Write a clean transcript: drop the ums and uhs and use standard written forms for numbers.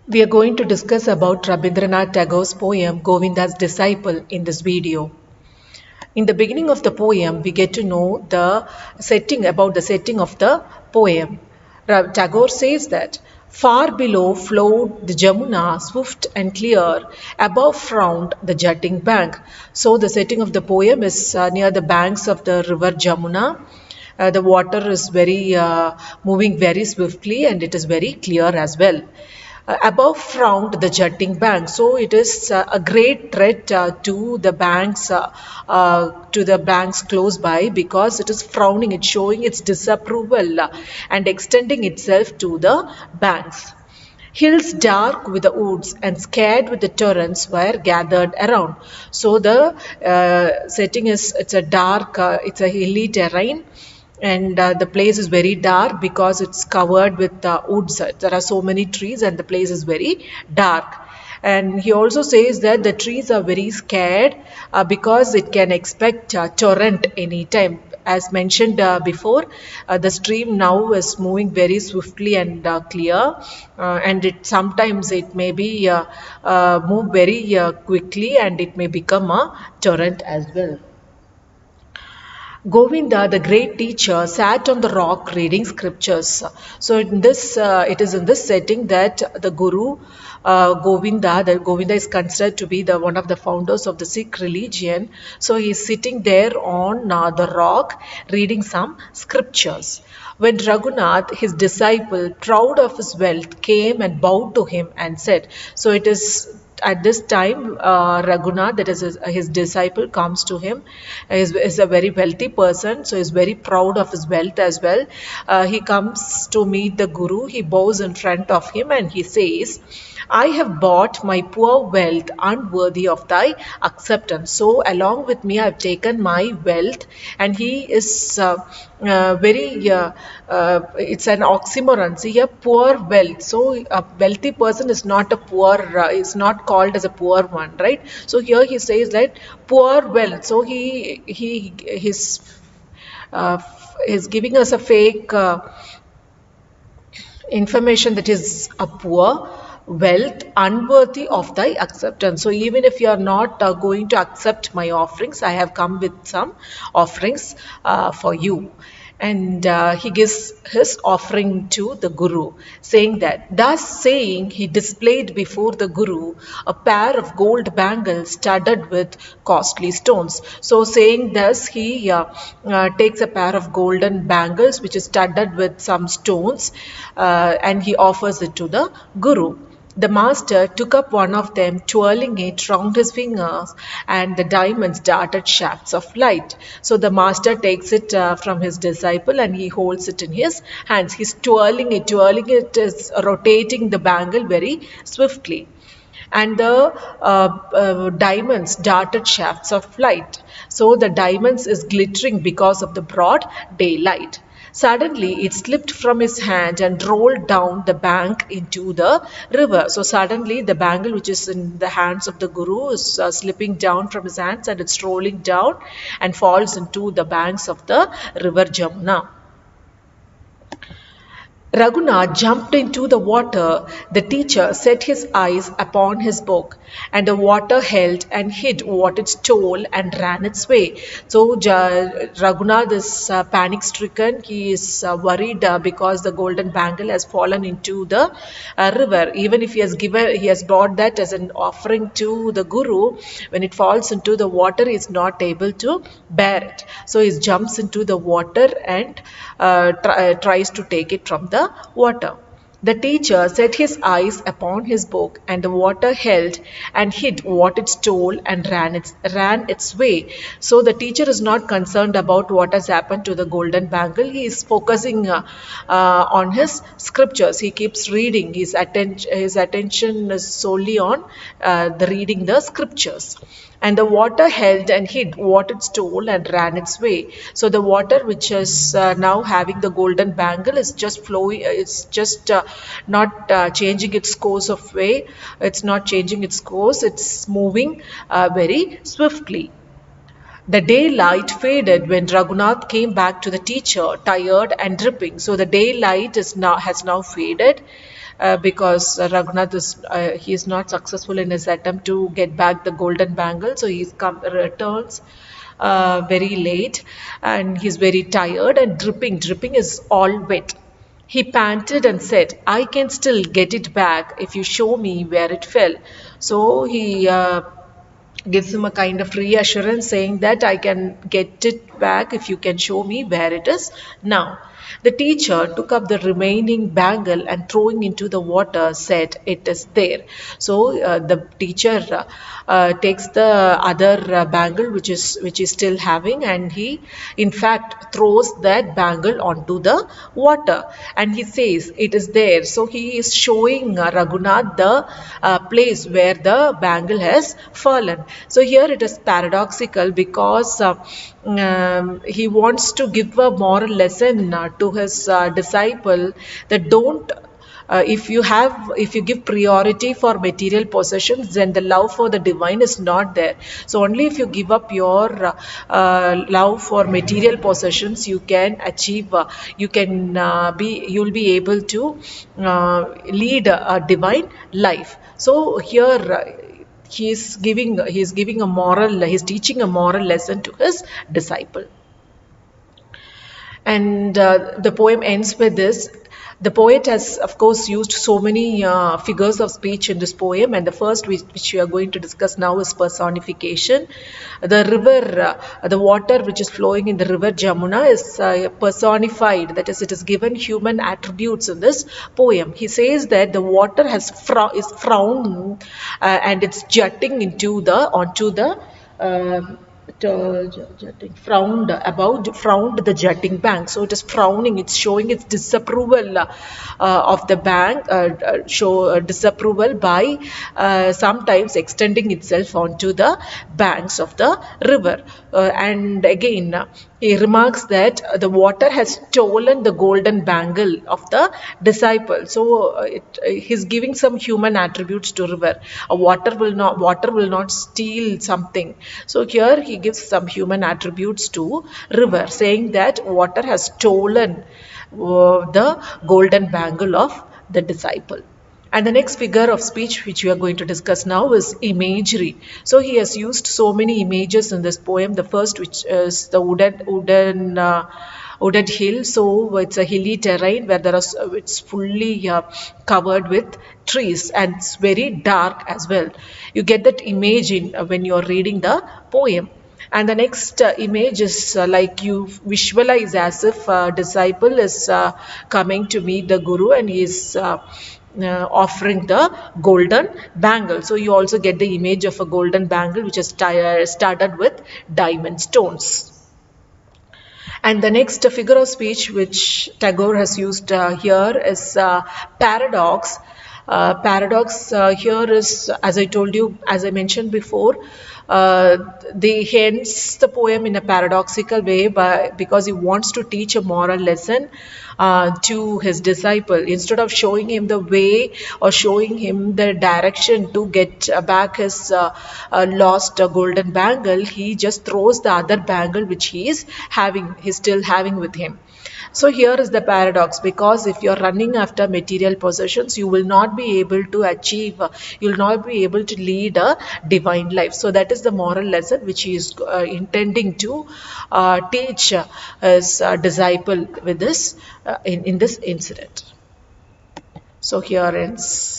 We are going to discuss about Rabindranath Tagore's poem Govinda's Disciple in this video. In the beginning of the poem, we get to know the setting of the poem. Tagore says that far below flowed the Jamuna, swift and clear. Above frowned the jutting bank. So the setting of the poem is near the banks of the river Jamuna. The water is moving very swiftly, and it is very clear as well. Above frowned the jutting bank, so it is a great threat to the banks close by, because it is frowning, it's showing its disapproval and extending itself to the banks. Hills dark with the woods and scared with the torrents were gathered around. So the setting is, it's a hilly terrain, and the place is very dark because it's covered with woods. There are so many trees and the place is very dark. And he also says that the trees are very scared because it can expect torrent anytime. As mentioned before, the stream now is moving very swiftly and clear, and sometimes it may be move very quickly, and it may become a torrent as well. Govinda, the great teacher, sat on the rock reading scriptures. So it is in this setting that the Guru, Govinda is considered to be one of the founders of the Sikh religion. So he is sitting there on the rock reading some scriptures. When Raghunath, his disciple, proud of his wealth, came and bowed to him and said, so it is at this time, Raghunath, that is his disciple, comes to him. He is a very wealthy person, so he is very proud of his wealth as well. He comes to meet the Guru, he bows in front of him and he says, I have bought my poor wealth unworthy of thy acceptance. So along with me I have taken my wealth, and he is it's an oxymoron. See here, poor wealth. So a wealthy person is not a poor, is not called as a poor one, right? So here he says that poor wealth. So he's giving us a fake information that is a poor wealth unworthy of thy acceptance. So even if you are not going to accept my offerings, I have come with some offerings for you. And he gives his offering to the Guru, saying that, thus saying, he displayed before the Guru a pair of gold bangles studded with costly stones. So saying thus, he takes a pair of golden bangles which is studded with some stones, and he offers it to the Guru. The master took up one of them, twirling it round his fingers, and the diamonds darted shafts of light. So the master takes it from his disciple and he holds it in his hands. He's twirling it. Twirling it is rotating the bangle very swiftly. And the diamonds darted shafts of light. So the diamonds is glittering because of the broad daylight. Suddenly, it slipped from his hand and rolled down the bank into the river. So suddenly, the bangle which is in the hands of the Guru is slipping down from his hands, and it's rolling down and falls into the banks of the river Jamuna. Raghunath jumped into the water. The teacher set his eyes upon his book, and the water held and hid what it stole and ran its way. So Raghunath is panic-stricken. He is worried because the golden bangle has fallen into the river. Even if he has brought that as an offering to the Guru, when it falls into the water, he is not able to bear it. So he jumps into the water and tries to take it from the water. The teacher set his eyes upon his book, and the water held and hid what it stole and ran its way. So the teacher is not concerned about what has happened to the golden bangle. He is focusing on his scriptures. He keeps reading. His attention is solely on the reading the scriptures. And the water held and hid what it stole and ran its way. So the water, which is now having the golden bangle, is just flowing. It's just not changing its course of way. It's not changing its course. It's moving very swiftly. The daylight faded when Raghunath came back to the teacher, tired and dripping. So the daylight has now faded. because Raghunath he is not successful in his attempt to get back the golden bangle. So he returns very late, and he's very tired and dripping. Dripping is all wet. He panted and said, I can still get it back if you show me where it fell. So he gives him a kind of reassurance, saying that I can get it back if you can show me where it is now. The teacher took up the remaining bangle and throwing into the water said, it is there. So the teacher takes the other bangle which is still having, and he in fact throws that bangle onto the water, and he says it is there. So he is showing Raghunath the place where the bangle has fallen. So here it is paradoxical, because he wants to give a moral lesson to his disciple, that don't if you give priority for material possessions, then the love for the divine is not there. So only if you give up your love for material possessions, you can achieve you'll be able to lead a divine life. So here he's teaching a moral lesson to his disciple. And the poem ends with this. The poet has, of course, used so many figures of speech in this poem, and the first which we are going to discuss now is personification. The river, the water which is flowing in the river Jamuna is personified, that is, it is given human attributes in this poem. He says that the water is frowned and it's jutting onto the frowned the jutting bank. So it is frowning, it's showing its disapproval of the bank, disapproval by sometimes extending itself onto the banks of the river. And again he remarks that the water has stolen the golden bangle of the disciple. So he's giving some human attributes to river. Water will not steal something. So here he gives some human attributes to river, saying that water has stolen the golden bangle of the disciple. And the next figure of speech which we are going to discuss now is imagery. So he has used so many images in this poem. The first, which is the wooded hill. So it's a hilly terrain where it's fully covered with trees, and it's very dark as well. You get that image when you're reading the poem. And the next image is like you visualize as if a disciple is coming to meet the guru, and he is offering the golden bangle. So you also get the image of a golden bangle which is studded with diamond stones. And the next figure of speech which Tagore has used here is paradox. Paradox here is, as I mentioned before, he ends the poem in a paradoxical way because he wants to teach a moral lesson to his disciple. Instead of showing him the way or showing him the direction to get back his lost golden bangle, he just throws the other bangle which he's still having with him. So here is the paradox, because if you're running after material possessions, you will not be able to achieve, you will not be able to lead a divine life. So that is the moral lesson which he is intending to teach his disciple with this in this incident. So here ends